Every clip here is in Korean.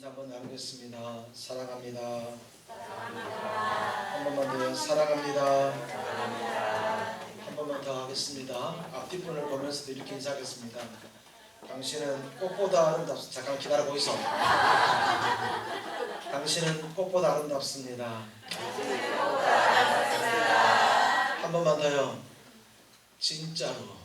인사 한번 나누겠습니다. 사랑합니다. 한 번만 더요. 사랑합니다. 한 번만 더 하겠습니다. 앞뒷분을 보면서도 이렇게 인사하겠습니다. 당신은 꽃보다 아름답습니다. 잠깐 기다려보고 있어. 당신은 꽃보다 아름답습니다. 한 번만 더요. 진짜로.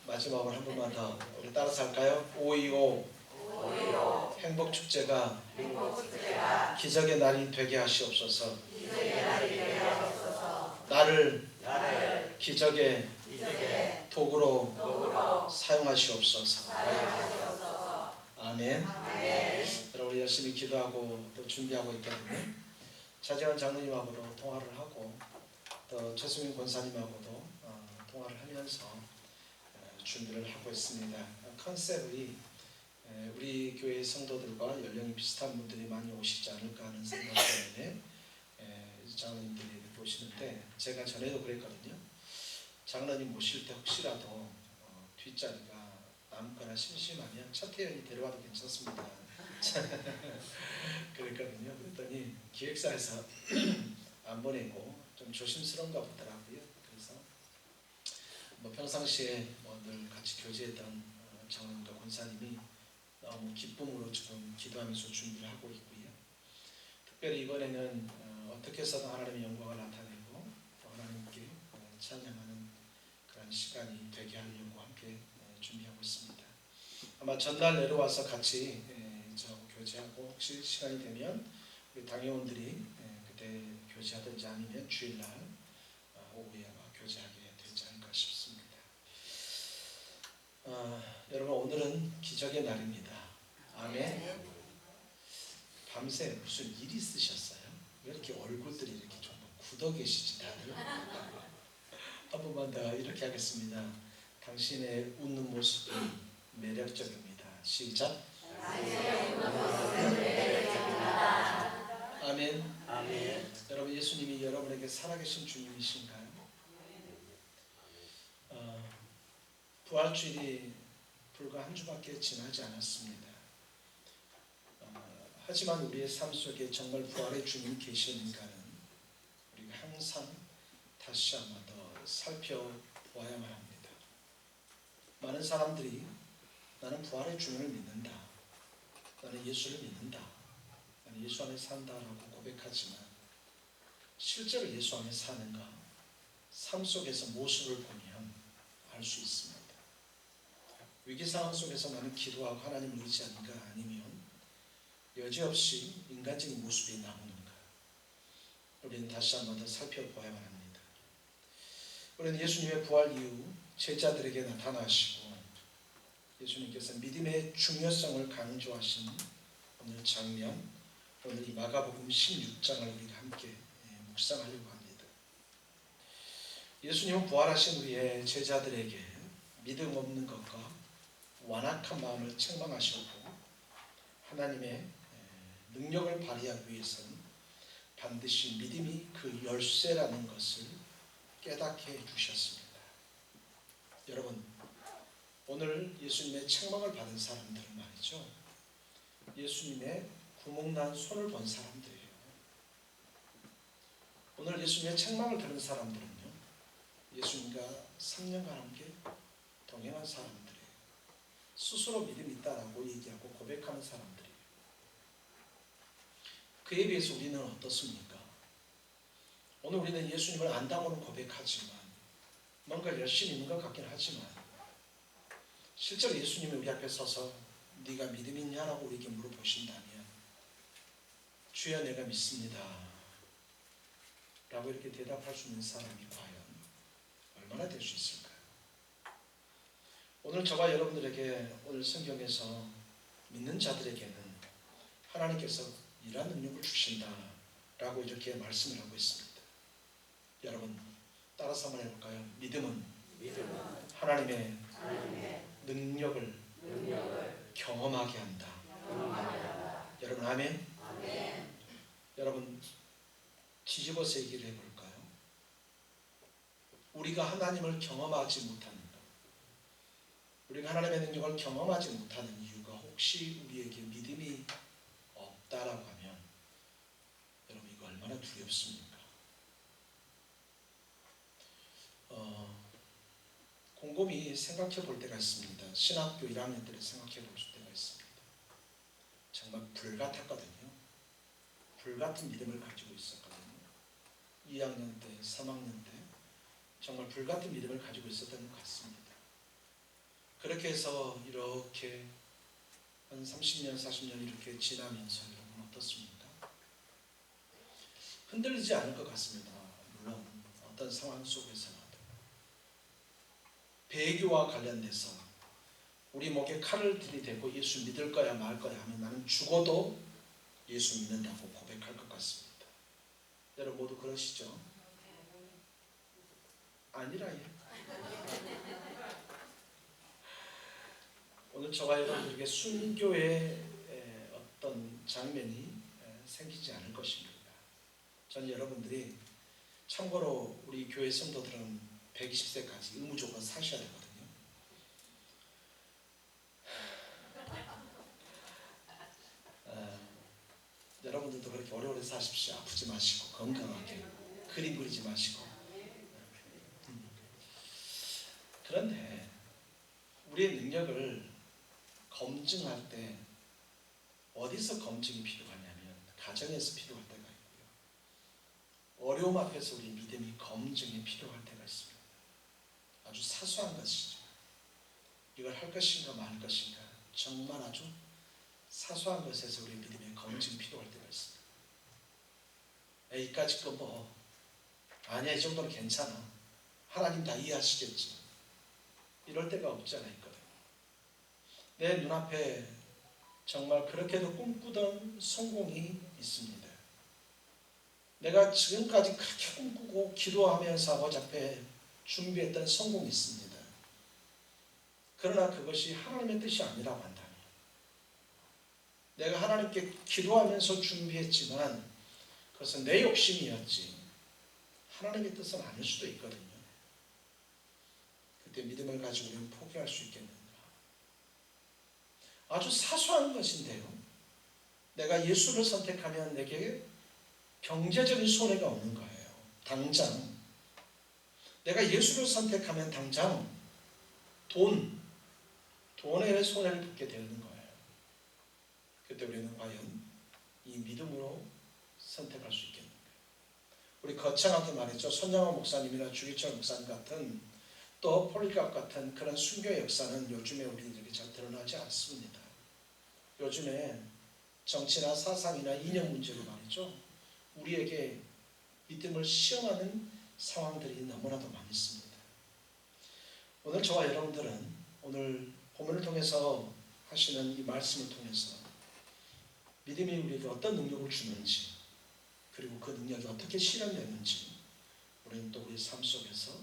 마지막으로 한 번만 더 우리 따라서 할까요? 5.25 행복축제가 기적의 날이 되게 하시옵소서. 나를 기적의 도구로 사용하시옵소서. 아멘. 여러분 열심히 기도하고 또 준비하고 있거든요. 차재원 장로님하고도 통화를 하고 또 최수민 권사님하고도 통화를 하면서 준비를 하고 있습니다. 컨셉이 우리 교회 성도들과 연령이 비슷한 분들이 많이 오시지 않을까 하는 생각 때문에 장로님들이 이렇게 오시는데, 제가 전에도 그랬거든요. 장로님 모실 때 혹시라도 뒷자리가 남거나 심심하면 차태현이 데려와도 괜찮습니다. 그랬거든요. 그랬더니 기획사에서 안 보내고 좀 조심스러운가 보더라고요. 그래서 평상시에 늘 같이 교제했던 장로님과 권사님이 너무 기쁨으로 지금 기도하면서 준비를 하고 있고요. 특별히 이번에는 어떻게 해서든 하나님의 영광을 나타내고 또 하나님께 찬양하는 그런 시간이 되게 하려고 함께 준비하고 있습니다. 아마 전날 내려와서 같이 저하고 교제하고, 혹시 시간이 되면 우리 당회원들이 그때 교제하든지 아니면 주일날 오후에 아마 교제하게 되지 않을까 싶습니다. 여러분 오늘은 기적의 날입니다. 아멘. 밤새 무슨 일 있으셨어요? 왜 이렇게 얼굴들이 이렇게 좀 굳어 계시지 다들? 한 번만 더 이렇게 하겠습니다. 당신의 웃는 모습이 매력적입니다. 시작. 아멘. 아멘. 여러분 예수님이 여러분에게 살아계신 주님이신가요? 부활주일이 불과 한 주밖에 지나지 않았습니다. 하지만 우리의 삶 속에 정말 부활의 주님이 계시는가는 우리가 항상 다시 한번 더 살펴보아야만 합니다. 많은 사람들이 나는 부활의 주님을 믿는다, 나는 예수를 믿는다, 나는 예수 안에 산다라고 고백하지만 실제로 예수 안에 사는가, 삶 속에서 모습을 보면 알 수 있습니다. 위기상황 속에서 나는 기도하고 하나님을 의지하는가, 아니면 여지없이 인간적인 모습이 나오는가, 우리는 다시 한번 더 살펴보아야만 합니다. 우리는 예수님의 부활 이후 제자들에게 나타나시고 예수님께서 믿음의 중요성을 강조하신 오늘 장면, 오늘 이 마가복음 16장을 우리가 함께 묵상하려고 합니다. 예수님은 부활하신 후에 제자들에게 믿음 없는 것과 완악한 마음을 책망하셨고, 하나님의 능력을 발휘하기 위해서는 반드시 믿음이 그 열쇠라는 것을 깨닫게 해주셨습니다. 여러분, 오늘 예수님의 책망을 받은 사람들은 말이죠, 예수님의 구멍난 손을 본 사람들이에요. 오늘 예수님의 책망을 들은 사람들은요, 예수님과 3년간 함께 동행한 사람들이에요. 스스로 믿음이 있다라고 얘기하고 고백하는 사람들이에요. 그에 비해서 우리는 어떻습니까? 오늘 우리는 예수님을 안다고는 고백하지만, 뭔가 열심히 있는 것 같긴 하지만, 실제로 예수님이 우리 앞에 서서 네가 믿음 있냐라고 우리에게 물어보신다면, 주여 내가 믿습니다 라고 이렇게 대답할 수 있는 사람이 과연 얼마나 될 수 있을까요? 오늘 저와 여러분들에게 오늘 성경에서 믿는 자들에게는 하나님께서 이러한 능력을 주신다라고 이렇게 말씀을 하고 있습니다. 여러분 따라서 한번 해볼까요? 믿음은 하나님의 능력을 경험하게 한다. 여러분 아멘? 여러분 뒤집어서 얘기를 해볼까요? 우리가 하나님을 경험하지 못하는 것, 우리가 하나님의 능력을 경험하지 못하는 이유가 혹시 우리에게 믿음이 없다라고 하면 여러분 이거 얼마나 두렵습니까? 곰곰이 생각해 볼 때가 있습니다. 신학교 1학년 때를 생각해 볼 때가 있습니다. 정말 불같았거든요. 불같은 믿음을 가지고 있었거든요. 2학년 때, 3학년 때 정말 불같은 믿음을 가지고 있었던 것 같습니다. 그렇게 해서 이렇게 한 30년, 40년 이렇게 지나면서 여러분 어떻습니까? 흔들리지 않을 것 같습니다. 물론 어떤 상황 속에서라도 배교와 관련돼서 우리 목에 칼을 들이대고 예수 믿을 거야 말 거야 하면 나는 죽어도 예수 믿는다고 고백할 것 같습니다. 여러분 모두 그러시죠? 아니라요. 오늘 저와 여러분들에게 순교의 어떤 장면이 생기지 않을 것입니다. 저는 여러분들이 참고로 우리 교회 성도들은 120세까지 의무적으로 사셔야 되거든요. 여러분들도 그렇게 오래오래 사십시오. 아프지 마시고 건강하게 그림 그리지 마시고. 그런데 우리의 능력을 검증할 때 어디서 검증이 필요하냐면 가정에서 필요할 때가 있고요. 어려움 앞에서 우리 믿음이 검증이 필요할 때가 있습니다. 아주 사소한 것이죠. 이걸 할 것인가 말 것인가 정말 아주 사소한 것에서 우리 믿음의 검증이 필요할 때가 있습니다. 이까짓 거 뭐 아니야 이 정도는 괜찮아. 하나님 다 이해하시겠지. 이럴 때가 없지 않아 있거든요. 내 눈앞에 정말 그렇게도 꿈꾸던 성공이 있습니다. 내가 지금까지 그렇게 꿈꾸고 기도하면서 아버지 앞에 준비했던 성공이 있습니다. 그러나 그것이 하나님의 뜻이 아니라고 한다면 내가 하나님께 기도하면서 준비했지만 그것은 내 욕심이었지 하나님의 뜻은 아닐 수도 있거든요. 그때 믿음을 가지고 우리는 포기할 수 있겠는가? 아주 사소한 것인데요. 내가 예수를 선택하면 내게 경제적인 손해가 없는 거예요. 당장 내가 예수를 선택하면 당장 돈의 손해를 붙게 되는 거예요. 그때 우리는 과연 이 믿음으로 선택할 수 있겠는가? 우리 거창하게 말했죠. 손양호 목사님이나 주기철 목사님 같은 또 폴리갑 같은 그런 순교의 역사는 요즘에 우리들에게 잘 드러나지 않습니다. 요즘에 정치나 사상이나 이념 문제로 말이죠. 우리에게 믿음을 시험하는 상황들이 너무나도 많이 있습니다. 오늘 저와 여러분들은 오늘 본문을 통해서 하시는 이 말씀을 통해서 믿음이 우리에게 어떤 능력을 주는지 그리고 그 능력이 어떻게 실현되는지 우리는 또 우리 삶 속에서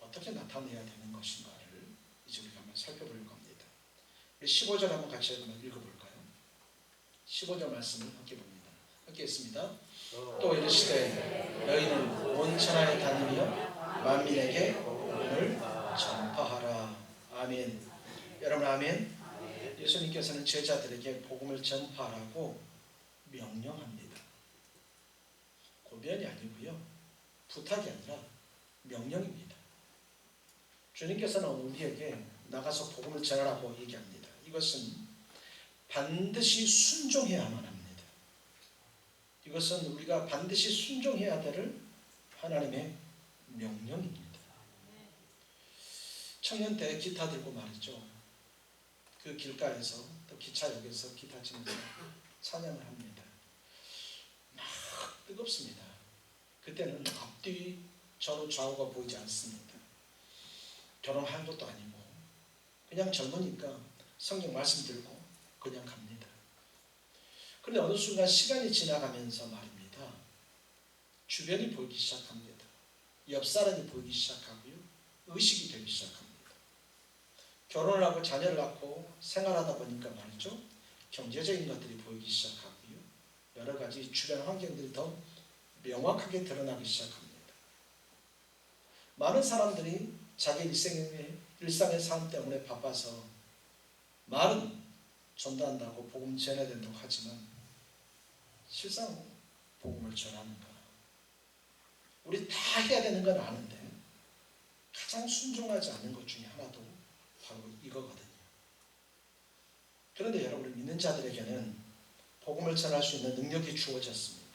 어떻게 나타내야 되는 것인가를 이제 우리가 한번 살펴보려고 합니다. 우리 15절 한번 같이 한번 읽어볼까요? 15절 말씀을 함께 봅니다. 함께 읽습니다. 또 이르시되 너희는 온 천하에 다니며 만민에게 복음을 전파하라. 아멘. 여러분 아멘. 예수님께서는 제자들에게 복음을 전파하라고 명령합니다. 고변이 아니고요. 부탁이 아니라 명령입니다. 주님께서는 우리에게 나가서 복음을 전하라고 얘기합니다. 이것은 반드시 순종해야만 합니다. 이것은 우리가 반드시 순종해야 될 하나님의 명령입니다. 청년 때 기타 들고 말이죠. 그 길가에서 또 기차역에서 기타 치면서 찬양을 합니다. 막 뜨겁습니다. 그때는 앞뒤 전후 좌우가 보이지 않습니다. 결혼한 것도 아니고 그냥 젊으니까 성경 말씀 들고 그냥 갑니다. 그런데 어느 순간 시간이 지나가면서 말입니다. 주변이 보이기 시작합니다. 옆 사람이 보이기 시작하고요. 의식이 되기 시작합니다. 결혼을 하고 자녀를 낳고 생활하다 보니까 말이죠. 경제적인 것들이 보이기 시작하고요. 여러 가지 주변 환경들이 더 명확하게 드러나기 시작합니다. 많은 사람들이 자기 일생에 일상의 삶 때문에 바빠서 말은 전도한다고 복음 전해야 된다고 하지만 실상 복음을 전하는가? 우리 다 해야 되는 건 아는데 가장 순종하지 않는 것 중에 하나도 바로 이거거든요. 그런데 여러분, 믿는 자들에게는 복음을 전할 수 있는 능력이 주어졌습니다.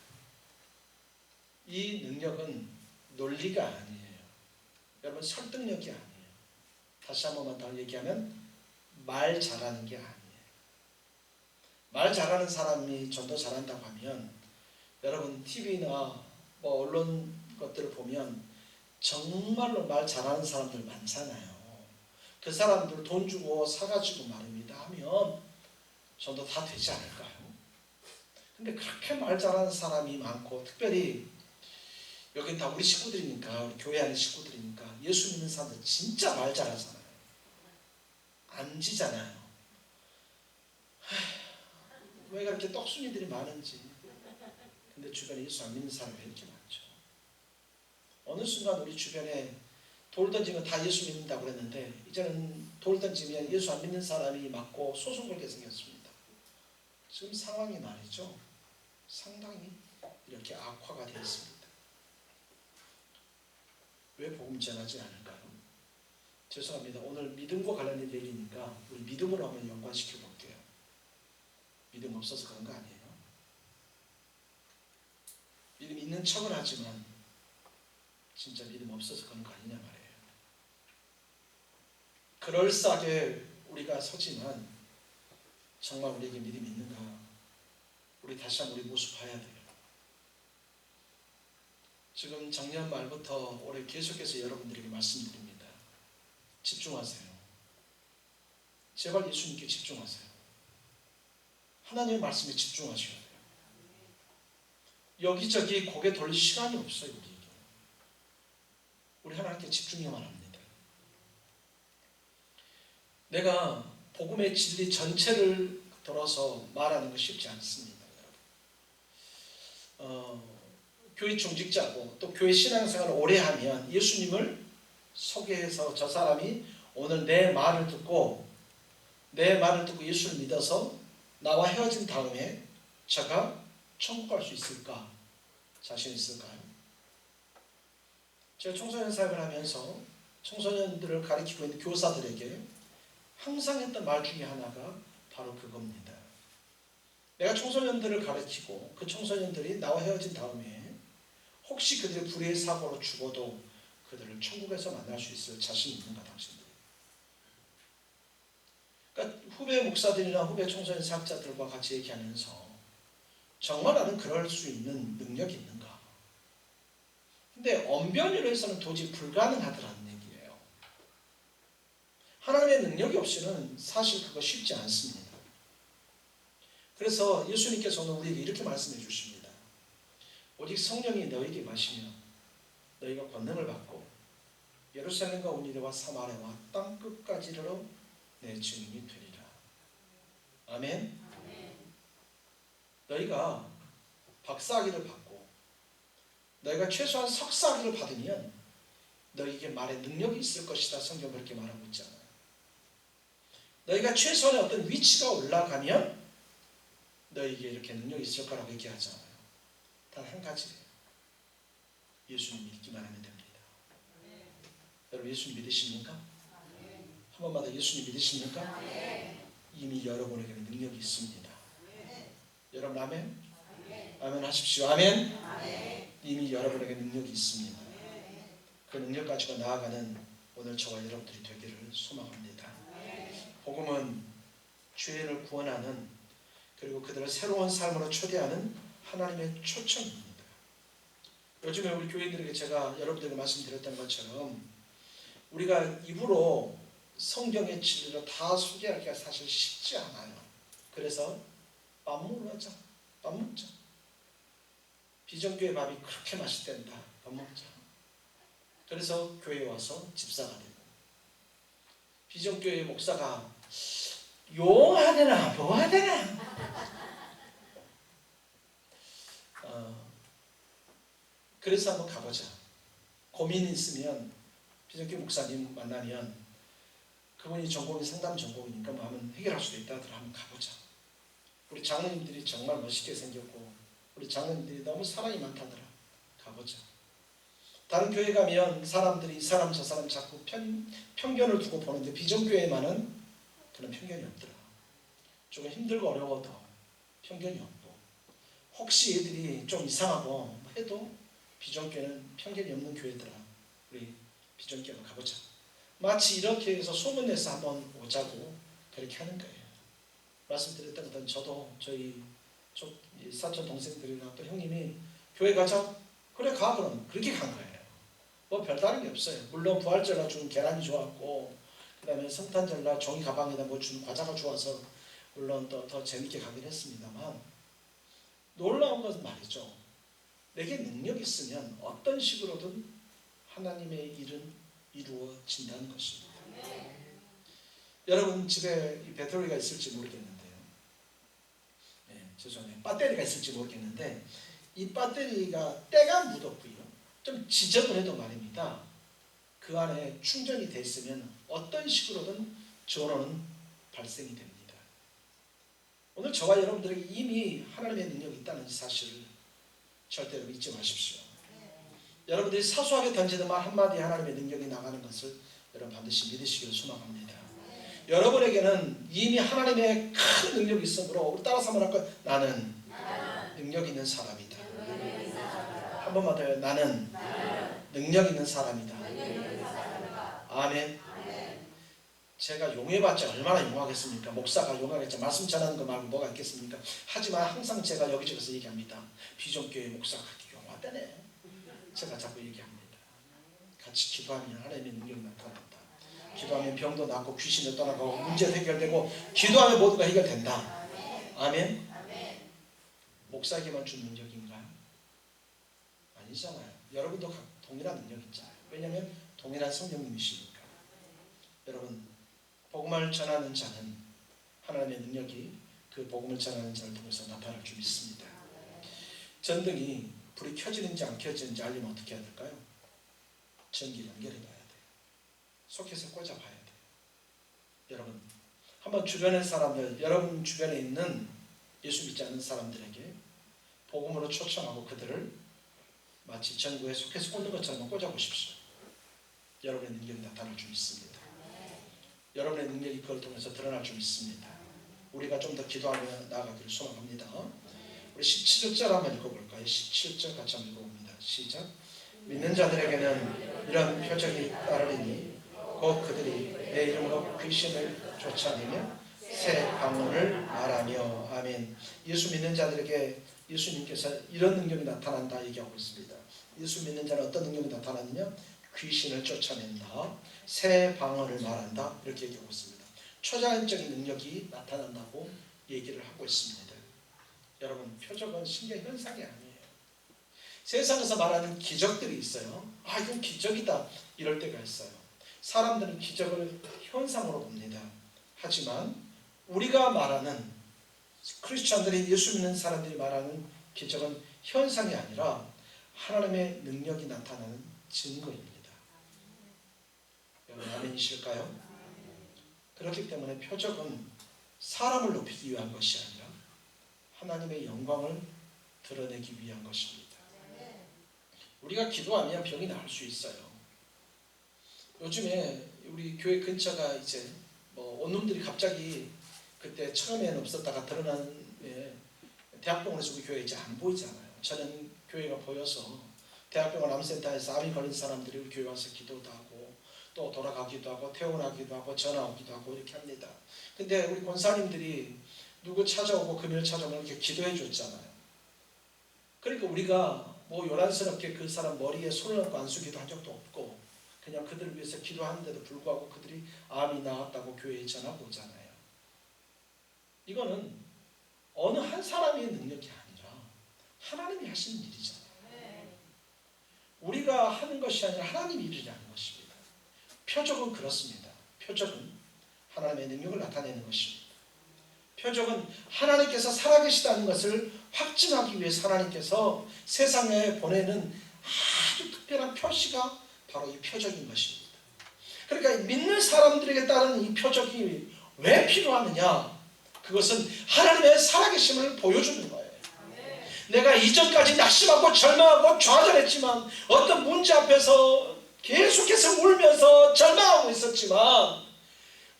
이 능력은 논리가 아니에요. 여러분, 설득력이 아니에요. 다시 한 번만 더 얘기하면 말 잘하는 게 아니에요. 말 잘하는 사람이 전도 잘한다고 하면 여러분 TV나 뭐 언론 것들을 보면 정말로 말 잘하는 사람들 많잖아요. 그 사람들 돈 주고 사가지고 말입니다 하면 전도 다 되지 않을까요? 근데 그렇게 말 잘하는 사람이 많고, 특별히 여기 다 우리 식구들이니까, 우리 교회 안에 식구들이니까 예수 믿는 사람들 진짜 말 잘하잖아요. 안 지잖아요. 왜 그렇게 떡순이들이 많은지. 근데 주변에 예수 안 믿는 사람이 왜 이렇게 많죠? 어느 순간 우리 주변에 돌 던지면 다 예수 믿는다고 그랬는데 이제는 돌 던지면 예수 안 믿는 사람이 맞고 소송 걸게 생겼습니다. 지금 상황이 말이죠, 상당히 이렇게 악화가 되어 있습니다. 왜 복음 전하지 않을까요? 죄송합니다. 오늘 믿음과 관련된 얘기니까 우리 믿음으로 한번 연관시켜 볼게요. 믿음 없어서 그런 거 아니에요? 믿음 있는 척은 하지만 진짜 믿음 없어서 그런 거 아니냐 말이에요. 그럴싸하게 우리가 서지만 정말 우리에게 믿음이 있는가? 우리 다시 한번 우리 모습 봐야 돼요. 지금 작년 말부터 올해 계속해서 여러분들에게 말씀드립니다. 집중하세요. 제발 예수님께 집중하세요. 하나님의 말씀에 집중하셔야 돼요. 여기저기 고개 돌릴 시간이 없어요. 우리 하나님께 집중해야만 합니다. 내가 복음의 진리 전체를 돌아서 말하는 거 쉽지 않습니다. 교회 중직자고 또 교회 신앙생활을 오래 하면 예수님을 소개해서 저 사람이 오늘 내 말을 듣고 예수를 믿어서 나와 헤어진 다음에 제가 천국 갈 수 있을까? 자신 있을까요? 제가 청소년 사역을 하면서 청소년들을 가르치고 있는 교사들에게 항상 했던 말 중에 하나가 바로 그겁니다. 내가 청소년들을 가르치고 그 청소년들이 나와 헤어진 다음에 혹시 그들의 불의의 사고로 죽어도 그들을 천국에서 만날 수 있을 자신 있는가 당신들? 그러니까 후배 목사들이나 후배 청소년 사역자들과 같이 얘기하면서 정말 나는 그럴 수 있는 능력이 있는가? 근데 언변으로 해서는 도저히 불가능하더라는 얘기예요. 하나님의 능력이 없이는 사실 그거 쉽지 않습니다. 그래서 예수님께서는 우리에게 이렇게 말씀해 주십니다. 오직 성령이 너에게 임하시면 너희가 권능을 받고 예루살렘과 온 유대와 사마리아와 땅 끝까지 이르러 내 증인이 되리라. 아멘. 너희가 박사학위를 받고 너희가 최소한 석사학위를 받으면 너희에게 말에 능력이 있을 것이다. 성경 그렇게 말하고 있잖아요. 너희가 최소한의 어떤 위치가 올라가면 너희에게 이렇게 능력이 있을 거라고 얘기하잖아요. 단 한 가지예요. 예수님 믿기만 하면 됩니다. 여러분 예수님 믿으십니까? 한 번만 더 예수님 믿으십니까? 이미 여러분에게는 능력이 있습니다. 여러분 아멘? 아멘 하십시오. 아멘? 이미 여러분에게 능력이 있습니다. 그 능력 가지고 나아가는 오늘 저와 여러분들이 되기를 소망합니다. 복음은 죄인을 구원하는, 그리고 그들을 새로운 삶으로 초대하는 하나님의 초청입니다. 요즘에 우리 교인들에게 제가 여러분들에게 말씀드렸던 것처럼 우리가 입으로 성경의 진리를 다 소개하기가 사실 쉽지 않아요. 그래서 밥 먹으러 가자. 밥 먹자. 비전교회 밥이 그렇게 맛있댄다. 밥 먹자. 그래서 교회에 와서 집사가 되고, 비전교회 목사가 용하되나 뭐하되나 그래서 한번 가보자. 고민이 있으면 비전교회 목사님 만나면 그분이 전공이 상담 전공이니까 뭐 하면 해결할 수도 있다 하더라. 한번 가보자. 우리 장로님들이 정말 멋있게 생겼고 우리 장로님들이 너무 사랑이 많다더라. 가보자. 다른 교회 가면 사람들이 이 사람 저 사람 자꾸 편견을 두고 보는데 비전교회만은 그런 편견이 없더라. 조금 힘들고 어려워도 편견이 없고 혹시 얘들이 좀 이상하고 해도 비전교회는 편견이 없는 교회더라. 우리 비전교회 가보자. 마치 이렇게 해서 소문내서 한번 오자고 그렇게 하는 거예요. 말씀드렸던 것은 저도 저희 사촌 동생들이나 또 형님이 교회 가자. 그래 가 그럼. 그렇게 간 거예요. 뭐 별다른 게 없어요. 물론 부활절날 준 계란이 좋았고 그 다음에 성탄절날 종이 가방에다 뭐 준 과자가 좋아서 물론 또 더 재밌게 가긴 했습니다만 놀라운 것은 말이죠. 내게 능력이 있으면 어떤 식으로든 하나님의 일은 이루어진다는 것입니다. 여러분 집에 배터리가 있을지 모르겠는데요. 죄송해요. 배터리가 있을지 모르겠는데 이 배터리가 때가 묻었고요. 좀 지저분해도 말입니다. 그 안에 충전이 돼 있으면 어떤 식으로든 전원은 발생이 됩니다. 오늘 저와 여러분들에게 이미 하나님의 능력이 있다는 사실을 절대로 잊지 마십시오. 여러분들이 사소하게 던지는 말 한마디에 하나님의 능력이 나가는 것을 여러분 반드시 믿으시기를 소망합니다. 여러분에게는 이미 하나님의 큰 능력이 있으므로 따라서 한번 할까요? 나는 능력 있는 사람이다. 한 번만 더요. 나는 능력 있는 사람이다. 아멘. 제가 용해봤자 얼마나 용하겠습니까? 목사가 용하겠죠. 말씀 전하는 거 말고 뭐가 있겠습니까? 하지만 항상 제가 여기저기서 얘기합니다. 비전교회 목사가 용하다네. 제가 자꾸 얘기합니다. 같이 기도하면 하나님의 능력이 나타난다. 기도하면 병도 낫고 귀신도 떠나가고 문제 해결되고 기도하면 모두가 해결된다. 아멘. 목사에게만 준 능력인가요? 아니잖아요. 여러분도 동일한 능력이 있잖아요. 왜냐하면 동일한 성령님이시니까. 여러분 복음을 전하는 자는 하나님의 능력이 그 복음을 전하는 자를 통해서 나타날 줄 믿습니다. 전등이 불이 켜지는지 안 켜지는지 알려면 어떻게 해야 될까요? 전기 연결해 놔야 돼요. 소켓에 꽂아 봐야 돼요. 여러분 한번 주변의 사람들, 여러분 주변에 있는 예수 믿지 않는 사람들에게 복음으로 초청하고 그들을 마치 전구에 소켓에 꽂는 것처럼 꽂아 보십시오. 여러분의 능력이 나타날 줄 믿습니다. 여러분의 능력이 그걸 통해서 드러날 줄 믿습니다. 우리가 좀 더 기도하며 나아가기를 소망합니다. 우리 17절 한번 읽어볼까요? 17절 같이 한번 읽어봅니다. 시작. 믿는 자들에게는 이런 표적이 따르리니 곧 그들이 내 이름으로 귀신을 쫓아내며 새 방언을 말하며. 아멘. 예수 믿는 자들에게 예수님께서 이런 능력이 나타난다 얘기하고 있습니다. 예수 믿는 자는 어떤 능력이 나타나느냐? 귀신을 쫓아낸다. 새 방언을 말한다. 이렇게 얘기하고 있습니다. 초자연적인 능력이 나타난다고 얘기를 하고 있습니다. 여러분 표적은 신경 현상이 아니에요. 세상에서 말하는 기적들이 있어요. 아 이건 기적이다 이럴 때가 있어요. 사람들은 기적을 현상으로 봅니다. 하지만 우리가 말하는 크리스찬들이 예수 믿는 사람들이 말하는 기적은 현상이 아니라 하나님의 능력이 나타나는 증거입니다. 여러분 아멘이실까요? 그렇기 때문에 표적은 사람을 높이기 위한 것이 아니라 하나님의 영광을 드러내기 위한 것입니다. 우리가 기도하면 병이 나을 수 있어요. 요즘에 우리 교회 근처가 이제 뭐 온놈들이 갑자기 그때 처음에는 없었다가 드러난 대학병원에서 우리 교회 이제 안 보이잖아요. 저는 교회가 보여서 대학병원 암센터에서 암이 걸린 사람들이 우리 교회 와서 기도도 하고 또 돌아가기도 하고 퇴원하기도 하고 전화 오기도 하고 이렇게 합니다. 근데 우리 권사님들이 누구 찾아오고 금요일 찾아오면 이렇게 기도해 줬잖아요. 그러니까 우리가 뭐 요란스럽게 그 사람 머리에 손을 얹고 안수기도 한 적도 없고 그냥 그들을 위해서 기도하는데도 불구하고 그들이 암이 나았다고 교회에 전하고 오잖아요. 이거는 어느 한 사람의 능력이 아니라 하나님이 하시는 일이잖아요. 우리가 하는 것이 아니라 하나님이 일이라는 것입니다. 표적은 그렇습니다. 표적은 하나님의 능력을 나타내는 것입니다. 표적은 하나님께서 살아계시다는 것을 확증하기 위해서 하나님께서 세상에 보내는 아주 특별한 표시가 바로 이 표적인 것입니다. 그러니까 믿는 사람들에게 따른 이 표적이 왜 필요하느냐? 그것은 하나님의 살아계심을 보여주는 거예요. 내가 이전까지 낙심하고 절망하고 좌절했지만, 어떤 문제 앞에서 계속해서 울면서 절망하고 있었지만,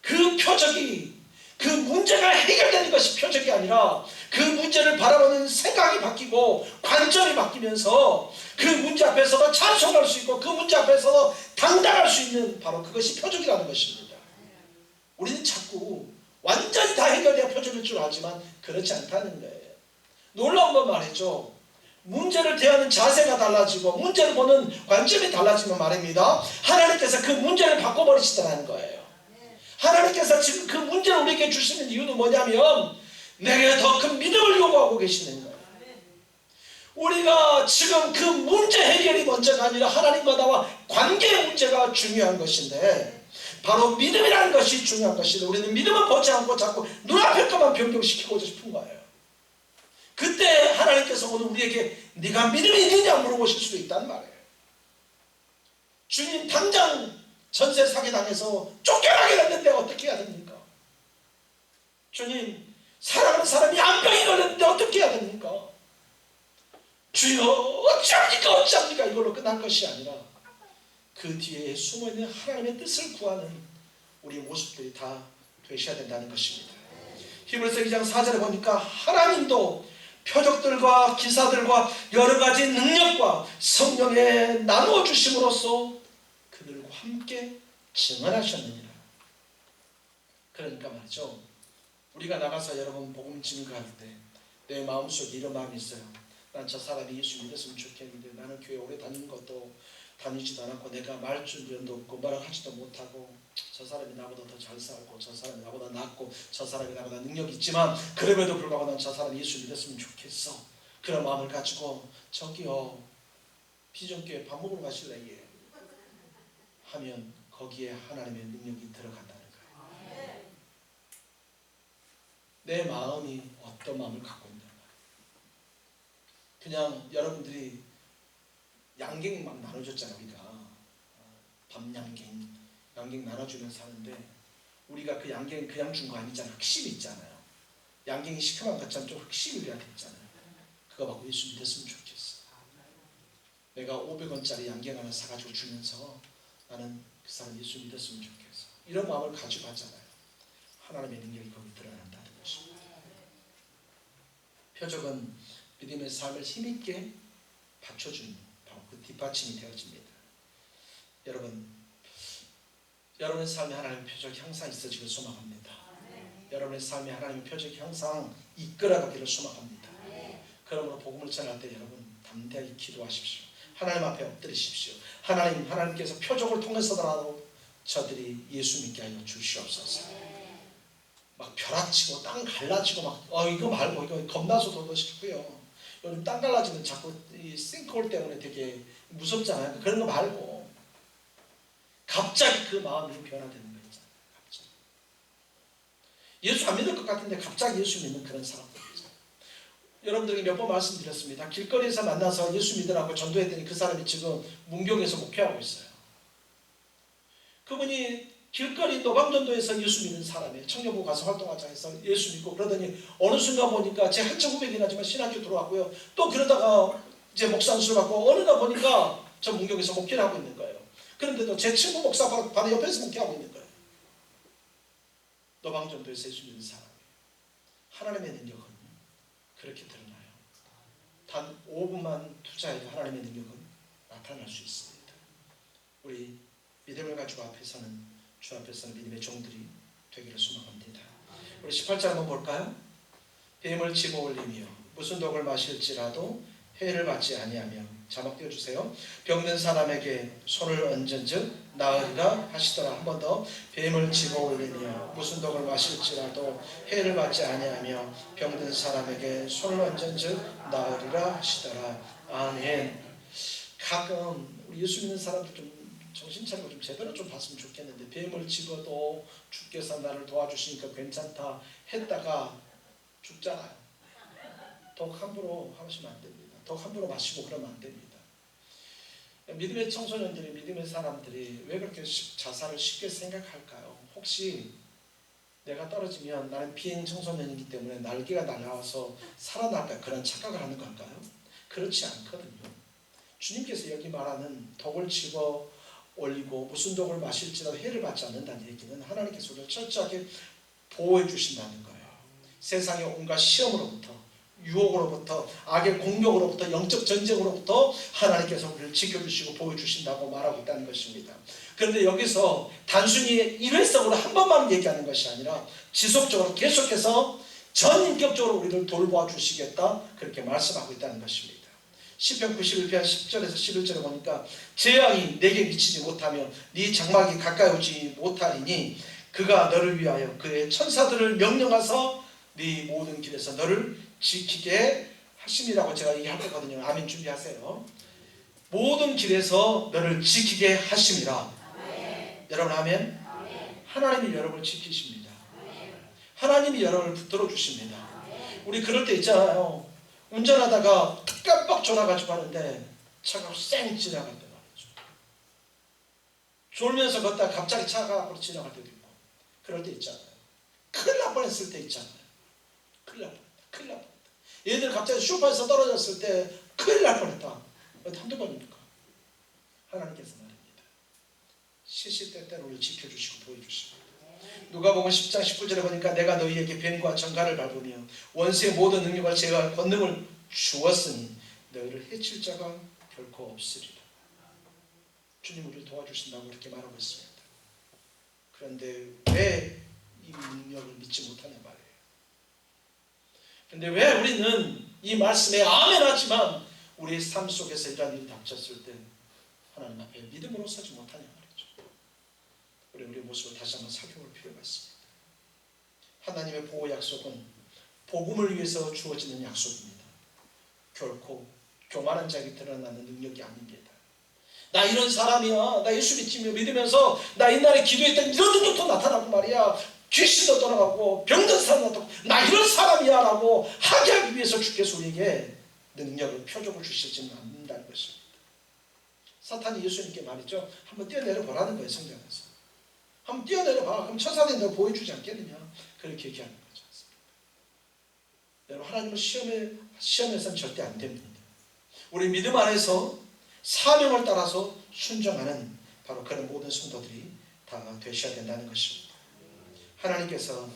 그 표적이, 그 문제가 해결되는 것이 표적이 아니라 그 문제를 바라보는 생각이 바뀌고 관점이 바뀌면서 그 문제 앞에서도 찬송할 수 있고 그 문제 앞에서도 당당할 수 있는, 바로 그것이 표적이라는 것입니다. 우리는 자꾸 완전히 다 해결돼야 표적일 줄 알지만 그렇지 않다는 거예요. 놀라운 건 말이죠. 문제를 대하는 자세가 달라지고 문제를 보는 관점이 달라지면 말입니다, 하나님께서 그 문제를 바꿔버리시더라는 거예요. 하나님께서 지금 그 문제를 우리에게 주시는 이유는 뭐냐면, 내게 더 큰 믿음을 요구하고 계시는 거예요. 우리가 지금 그 문제 해결이 먼저가 아니라 하나님과 나와 관계의 문제가 중요한 것인데, 바로 믿음이라는 것이 중요한 것인데, 우리는 믿음을 보지 않고 자꾸 눈앞의 것만 변경시키고자 싶은 거예요. 그때 하나님께서 오늘 우리에게 네가 믿음이 있느냐 물어보실 수도 있단 말이에요. 주님, 당장 전세 사기당해서 쫓겨나게 됐는데 어떻게 해야 됩니까? 주님, 사랑하는 사람이 암병이 걸렸는데 어떻게 해야 됩니까? 주여, 어찌합니까? 이걸로 끝날 것이 아니라 그 뒤에 숨어있는 하나님의 뜻을 구하는 우리의 모습들이 다 되셔야 된다는 것입니다. 히브리서 2장 4절에 보니까 하나님도 표적들과 기사들과 여러가지 능력과 성령에 나누어 주심으로써 그들과 함께 증언하셨느니라. 그러니까 말이죠, 우리가 나가서 여러분 복음 증거할 때 내 마음속에 이런 마음이 있어요. 난 저 사람이 예수 믿었으면 좋겠는데, 나는 교회 오래 다니는 것도 다니지도 않았고 내가 말줄면도 없고 뭐라고 하지도 못하고, 저 사람이 나보다 더 잘 살고 저 사람이 나보다 낫고 저 사람이 나보다 능력이 있지만 그럼에도 불구하고 난 저 사람이 예수 믿었으면 좋겠어. 그런 마음을 가지고 저기요, 비전교회 밥 먹으러 가실래요? 하면 거기에 하나님의 능력이 들어간다는 거예요. 내 마음이 어떤 마음을 갖고 있는 거예요. 그냥 여러분들이 양갱 막 나눠줬잖아요. 우리가 밤양갱, 양갱 나눠주면서 하는데, 우리가 그 양갱 그냥 준 거 아니잖아요. 흑심이 있잖아요. 양갱이 시큼한 것처럼 좀 흑심이 우리한테 있잖아요. 그거 받고 예수 믿었으면 좋겠어. 내가 500원짜리 양갱 하나 사가지고 주면서 나는 그 사람 예수 믿었으면 좋겠어. 이런 마음을 가지고 하잖아요. 하나님의 능력이 거기 드러난다는 것입니다. 표적은 믿음의 삶을 힘있게 받쳐주는, 바로 그 뒷받침이 되어집니다. 여러분의 삶에 하나님의 표적이 항상 있어지길 소망합니다. 여러분의 삶에 하나님의 표적이 항상 이끌어가기를 소망합니다. 그러므로 복음을 전할 때 여러분 담대하게 기도하십시오. 하나님 앞에 엎드리십시오. 하나님께서 표적을 통해서더라도 저들이 예수 믿게 하여 주시옵소서. 막 벼락치고 땅 갈라지고 막 이거 말고 이거 겁나서 도도 싶고요. 요즘 땅 갈라지면 자꾸 이 싱크홀 때문에 되게 무섭잖아요. 그런 거 말고 갑자기 그 마음이 변화되는 거 있잖아요. 갑자기 예수 안 믿을 것 같은데 갑자기 예수 믿는 그런 사람들 있잖아요. 여러분들에게 몇 번 말씀드렸습니다. 길거리에서 만나서 예수 믿으라고 전도했더니 그 사람이 지금 문경에서 목회하고 있어요. 그분이 길거리 노방전도에서 예수 믿는 사람이에요. 청년부 가서 활동하자 해서 예수 믿고, 그러더니 어느 순간 보니까 제 한참 후배긴 하지만 신학교 들어왔고요. 또 그러다가 이제 목사 안수를 받고, 어느 날 보니까 저 문경에서 목회를 하고 있는 거예요. 그런데도 제 친구 목사 바로 옆에서 목회하고 있는 거예요. 노방전도에서 예수 믿는 사람이에요. 하나님의 능력은 그렇게 드러나요. 단 5분만 투자해도 하나님의 능력은 나타날 수 있습니다. 우리 믿음을 가지고 주 앞에서는 믿음의 종들이 되기를 소망합니다. 우리 18절 한번 볼까요? 뱀을 집어 올리며 무슨 독을 마실지라도 해를 받지 아니하며, 자막 띄워주세요. 병든 사람에게 손을 얹은즉 나으리라 하시더라. 한 번 더. 뱀을 집어 올리며 무슨 독을 마실지라도 해를 받지 아니하며 병든 사람에게 손을 얹은즉 나으리라 하시더라. 아멘. 가끔 우리 예수 믿는 사람들 좀 정신 차리고 좀 제대로 좀 봤으면 좋겠는데, 뱀을 집어도 주께서 나를 도와주시니까 괜찮다 했다가 죽잖아요. 독 함부로 하시면 안 됩니다. 독 함부로 마시고 그러면 안 됩니다. 믿음의 청소년들이, 믿음의 사람들이 왜 그렇게 자살을 쉽게 생각할까요? 혹시 내가 떨어지면 나는 비행 청소년이기 때문에 날개가 날아와서 살아날까, 그런 착각을 하는 걸까요? 그렇지 않거든요. 주님께서 여기 말하는 독을 집어 올리고 무슨 독을 마실지라도 해를 받지 않는다는 얘기는 하나님께서 우리를 철저하게 보호해 주신다는 거예요. 세상의 온갖 시험으로부터, 유혹으로부터, 악의 공격으로부터, 영적 전쟁으로부터 하나님께서 우리를 지켜주시고 보여주신다고 말하고 있다는 것입니다. 그런데 여기서 단순히 일회성으로 한 번만 얘기하는 것이 아니라 지속적으로 계속해서 전인격적으로 우리를 돌보아 주시겠다, 그렇게 말씀하고 있다는 것입니다. 시편 91편 10절에서 11절에 보니까 재앙이 내게 미치지 못하며 네 장막이 가까이 오지 못하리니 그가 너를 위하여 그의 천사들을 명령하사 네 모든 길에서 너를 지키게 하심이라고 제가 얘기할 거거든요. 아멘 준비하세요. 모든 길에서 너를 지키게 하심이라. 아멘. 여러분 아멘? 아멘. 하나님이 여러분을 지키십니다. 아멘. 하나님이 여러분을 붙들어 주십니다. 아멘. 우리 그럴 때 있잖아요. 운전하다가 깜빡 졸아가지고 하는데 차가 쌩 지나갈 때 말이죠. 졸면서 걷다가 갑자기 차가 앞으로 지나갈 때도 있고 그럴 때 있잖아요. 큰일 날 뻔했을 때 있잖아요. 큰일 날 뻔했다. 얘들 갑자기 쇼파에서 떨어졌을 때 큰일 날 뻔했다. 한두 번입니까? 하나님께서 말입니다. 시시때때로 우리를 지켜주시고 보여주시고, 누가복음 10장 19절에 보니까 내가 너희에게 뱀과 정갈을 밟으며 원수의 모든 능력을 제어할 권능을 주었으니 너희를 해칠 자가 결코 없으리라. 주님 우리를 도와주신다고 그렇게 말하고 있습니다. 그런데 왜 이 능력을 믿지 못하냐 말이에요. 그런데 왜 우리는 이 말씀에 아멘 하지만 우리의 삶 속에서 이러한 일이 닥쳤을 때 하나님 앞에 믿음으로 서지 못하냐 말이죠. 우리의 모습을 다시 한번 살펴볼 필요가 있습니다. 하나님의 보호 약속은 복음을 위해서 주어지는 약속입니다. 결코 교만한 자에게 드러나는 능력이 아닙니다. 나 이런 사람이야, 나 예수 믿으면서 나 옛날에 기도했던 이런 능력도 나타나고 말이야, 귀신도 떠나가고 병든 사람도 떠나가고 나 이런 사람이야 라고 하게 하기 위해서 주께서 우리에게 능력을, 표적을 주시지는 않는다는 것입니다. 사탄이 예수님께 말이죠, 한번 뛰어내려 보라는 거예요. 성경에서 한번 뛰어내려 봐, 그럼 천사들이 너 보여주지 않겠느냐, 그렇게 얘기하는 거지 않습니까? 여러분, 하나님은 시험에서는 절대 안 됩니다. 우리 믿음 안에서 사명을 따라서 순종하는 바로 그런 모든 성도들이 다 되셔야 된다는 것입니다. 하나님께서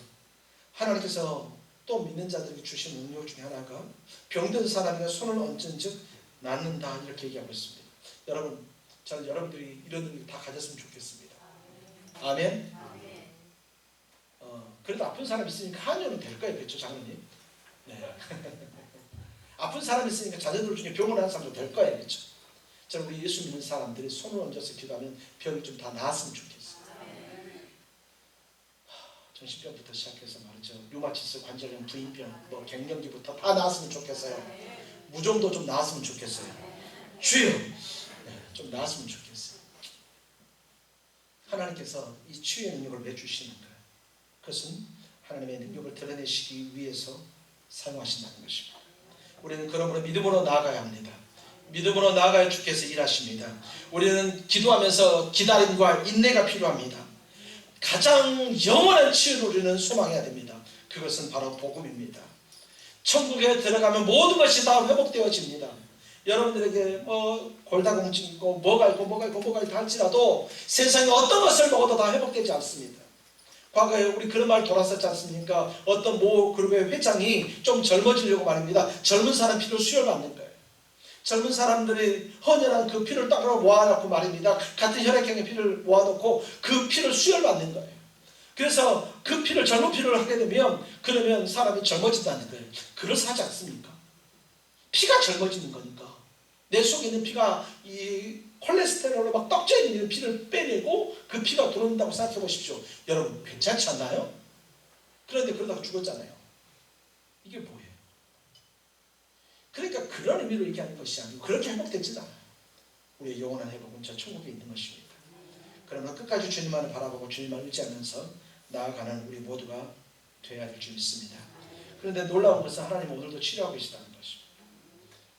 또 믿는 자들에게 주신 능력 중에 하나가 병든 사람에게 손을 얹은 즉 낫는다, 이렇게 얘기하고 있습니다. 여러분, 저는 여러분들이 이런 능력 다 가졌으면 좋겠습니다. 아멘? 그래도 아픈 사람 있으니까 한여는 될 거예요. 그렇죠, 장로님? 네. 아픈 사람 있으니까 자녀들 중에 병을 하는 사람도 될 거예요. 그렇죠? 저는 우리 예수 믿는 사람들이 손을 얹어서 기도하면 병이 좀 다 나았으면 좋겠어요. 정신병부터 시작해서 말이죠, 류마티스 관절염, 부인병, 뭐 갱년기부터 다 나았으면 좋겠어요. 무좀도 좀 나았으면 좋겠어요. 주여, 좀 나았으면 좋겠어요. 하나님께서 이 치유의 능력을 왜 주시는가? 그것은 하나님의 능력을 드러내시기 위해서 사용하신다는 것입니다. 우리는 그러므로 믿음으로 나아가야 합니다. 믿음으로 나아가야 주께서 일하십니다. 우리는 기도하면서 기다림과 인내가 필요합니다. 가장 영원한 치유를 우리는 소망해야 됩니다. 그것은 바로 복음입니다. 천국에 들어가면 모든 것이 다 회복되어집니다. 여러분들에게 골다공증 있고 뭐가 있고 다 할지라도 세상에 어떤 것을 먹어도 다 회복되지 않습니다. 과거에 우리 그런 말 돌았었지 않습니까? 어떤 모 그룹의 회장이 좀 젊어지려고 말입니다, 젊은 사람 피를 수혈받는 거예요. 젊은 사람들이 헌혈한 그 피를 따로 모아놓고 말입니다, 같은 혈액형의 피를 모아놓고 그 피를 수혈받는 거예요. 그래서 그 피를, 젊은 피를 하게 되면 그러면 사람이 젊어진다는 거예요. 그럴싸하지 않습니까? 피가 젊어지는 거니까 내 속에 있는 피가 이 콜레스테롤로 막 떡져 있는 피를 빼내고 그 피가 들어온다고 생각해 보십시오. 여러분, 괜찮지 않나요? 그런데 그러다가 죽었잖아요. 이게 뭐예요? 그러니까 그런 의미로 얘기하는 것이 아니고 그렇게 회복되지도 않아요. 우리의 영원한 회복은 저 천국에 있는 것입니다. 그러나 끝까지 주님만을 바라보고 주님만 의지하면서 나아가는 우리 모두가 되어야 될 줄 믿습니다. 그런데 놀라운 것은 하나님 오늘도 치료하고 계시다는 것입니다.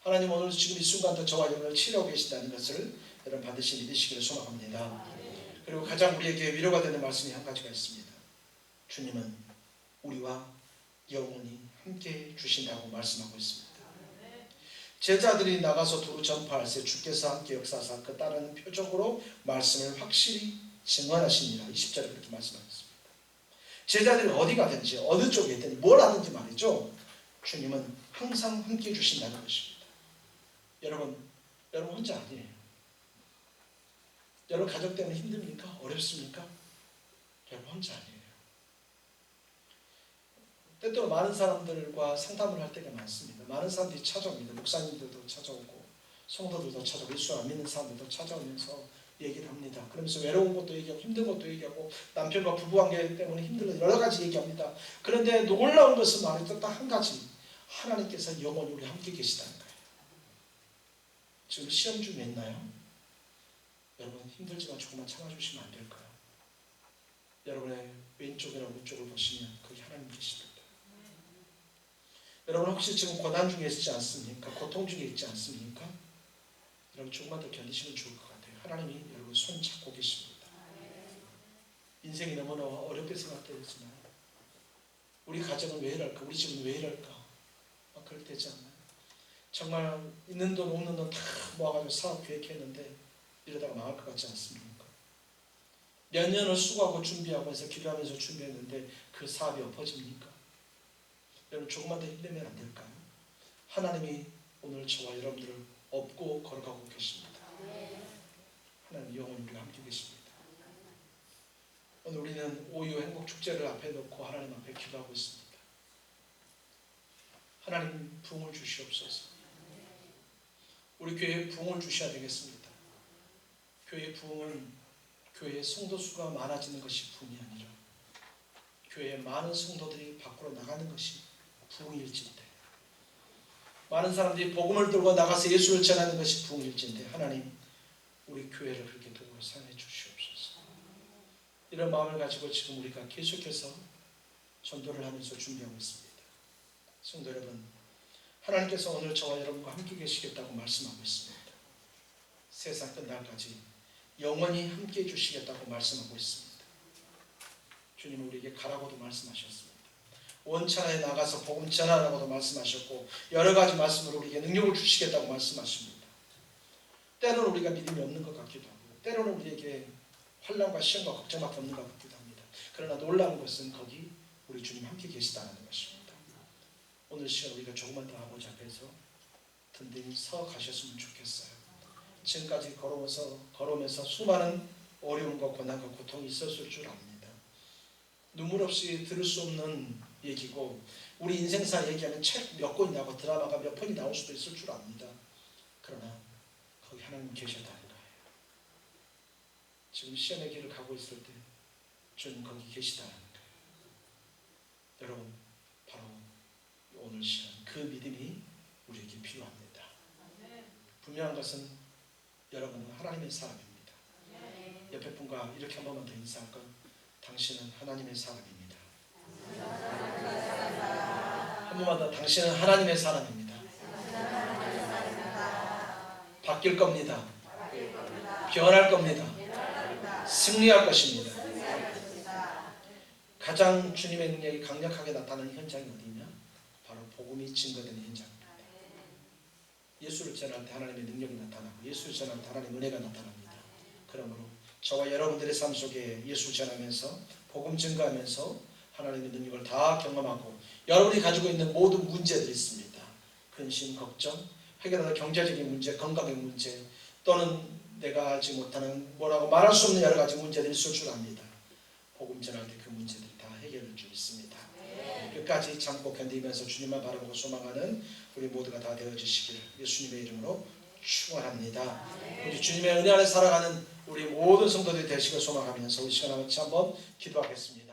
하나님 오늘 지금 이 순간도 저와 여러분을 치료하고 계시다는 것을 여러분 반드시 믿으시기를 소망합니다. 그리고 가장 우리에게 위로가 되는 말씀이 한 가지가 있습니다. 주님은 우리와 영원히 함께 주신다고 말씀하고 있습니다. 제자들이 나가서 두루 전파할 때 주께서 함께 역사하사 그 따르는 표적으로 말씀을 확실히 증언하시니라. 20절에 그렇게 말씀하셨습니다. 제자들이 어디 가든지 어느 쪽에 있든 뭘 하든지 말이죠, 주님은 항상 함께 주신다는 것입니다. 여러분 혼자 아니에요. 여러분 가족 때문에 힘듭니까? 어렵습니까? 여러분 혼자 아니에요. 때때로 많은 사람들과 상담을 할 때가 많습니다. 많은 사람들이 찾아옵니다. 목사님들도 찾아오고 성도들도 찾아오고 예수 안 믿는 사람들도 찾아오면서 얘기를 합니다. 그러면서 외로운 것도 얘기하고 힘든 것도 얘기하고 남편과 부부관계 때문에 힘들어 여러 가지 얘기합니다. 그런데 놀라운 것은 말이죠, 딱 한 가지, 하나님께서 영원히 우리 함께 계시다는 거예요. 지금 시험 중에 있나요? 여러분 힘들지만 조금만 참아주시면 안 될까요? 여러분의 왼쪽이나 오른쪽을 보시면 거기 하나님 계십니다. 여러분 혹시 지금 고난 중에 있지 않습니까? 고통 중에 있지 않습니까? 여러분 조금만 더 견디시면 좋을 것 같아요. 하나님이 여러분 손 잡고 계십니다. 인생이 너무나 어렵게 생각되지만 우리 가정은 왜 이럴까? 우리 집은 왜 이럴까? 막 그럴 때지 않나요? 정말 있는 돈 없는 돈 다 모아가지고 사업 계획했는데 이러다가 망할 것 같지 않습니까? 몇 년을 수고하고 준비하고 해서 기도하면서 준비했는데 그 사업이 엎어집니까? 여러분 조금만 더 힘내면 안 될까요? 하나님이 오늘 저와 여러분들을 업고 걸어가고 계십니다. 하나님 영원히 우리가 함께 계십니다. 오늘 우리는 오유 행복축제를 앞에 놓고 하나님 앞에 기도하고 있습니다. 하나님 부흥을 주시옵소서. 우리 교회에 부흥을 주셔야 되겠습니다. 교회의 부흥은 교회의 성도수가 많아지는 것이 부흥이 아니라 교회에 많은 성도들이 밖으로 나가는 것이 부흥일진데, 많은 사람들이 복음을 들고 나가서 예수를 전하는 것이 부흥일진데, 하나님 우리 교회를 그렇게 도구로 사용해 주시옵소서. 이런 마음을 가지고 지금 우리가 계속해서 전도를 하면서 준비하고 있습니다. 성도 여러분, 하나님께서 오늘 저와 여러분과 함께 계시겠다고 말씀하고 있습니다. 세상 끝날까지 영원히 함께 해주시겠다고 말씀하고 있습니다. 주님은 우리에게 가라고도 말씀하셨습니다. 원천하에 나가서 복음 전하라고도 말씀하셨고 여러 가지 말씀으로 우리에게 능력을 주시겠다고 말씀하십니다. 때로는 우리가 믿음이 없는 것 같기도 하고 때로는 우리에게 환난과 시험과 걱정밖에 없는 것 같기도 합니다. 그러나 놀라운 것은 거기 우리 주님 함께 계시다는 것입니다. 오늘 시간 우리가 조금만 더 아버지 앞에서 든든히 서 가셨으면 좋겠어요. 지금까지 걸어오면서 수많은 어려움과 고난과 고통이 있었을 줄 압니다. 눈물 없이 들을 수 없는 얘기고 우리 인생사 얘기하면 책 몇 권이나고 드라마가 몇 편이 나올 수도 있을 줄 압니다. 그러나 거기 하나님 계셨다는 거예요. 지금 시험의 길을 가고 있을 때 주님 거기 계시다는 거예요. 여러분 바로 오늘 시간 그 믿음이 우리에게 필요합니다. 분명한 것은 여러분은 하나님의 사람입니다. 옆에 분과 이렇게 한 번만 더 인사할까요? 당신은 하나님의 사람입니다. 한 번만 더, 당신은 하나님의 사람입니다. 바뀔 겁니다. 변할 겁니다. 승리할 것입니다. 가장 주님의 능력이 강력하게 나타나는 현장이 어디냐? 바로 복음이 증거되는 현장입니다. 예수를 전할 때 하나님의 능력이 나타나고 예수를 전할 때 하나님의 은혜가 나타납니다. 그러므로 저와 여러분들의 삶 속에 예수 전하면서 복음 증거하면서 하나님의 능력을 다 경험하고 여러분이 가지고 있는 모든 문제들이 있습니다. 근심, 걱정, 해결하는 경제적인 문제, 건강의 문제 또는 내가 알지 못하는 뭐라고 말할 수 없는 여러 가지 문제들이 있을 줄 압니다. 복음 전할 때 그 문제들이 다 해결될 줄 있습니다. 끝까지 참고 견디면서 주님만 바라보고 소망하는 우리 모두가 다 되어주시기를 예수님의 이름으로 축원합니다. 우리 주님의 은혜 안에 살아가는 우리 모든 성도들이 되시길 소망하면서 우리 시간 한번 기도하겠습니다.